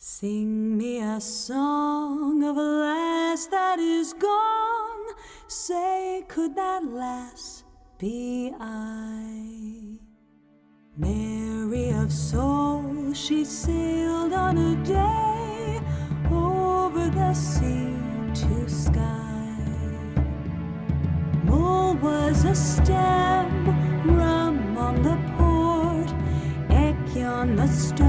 Sing me a song of a lass that is gone. Say, could that lass be I? Mary of soul, she sailed on a day over the sea to sky. Mull was a stem, rum on the port, Eck on the stern.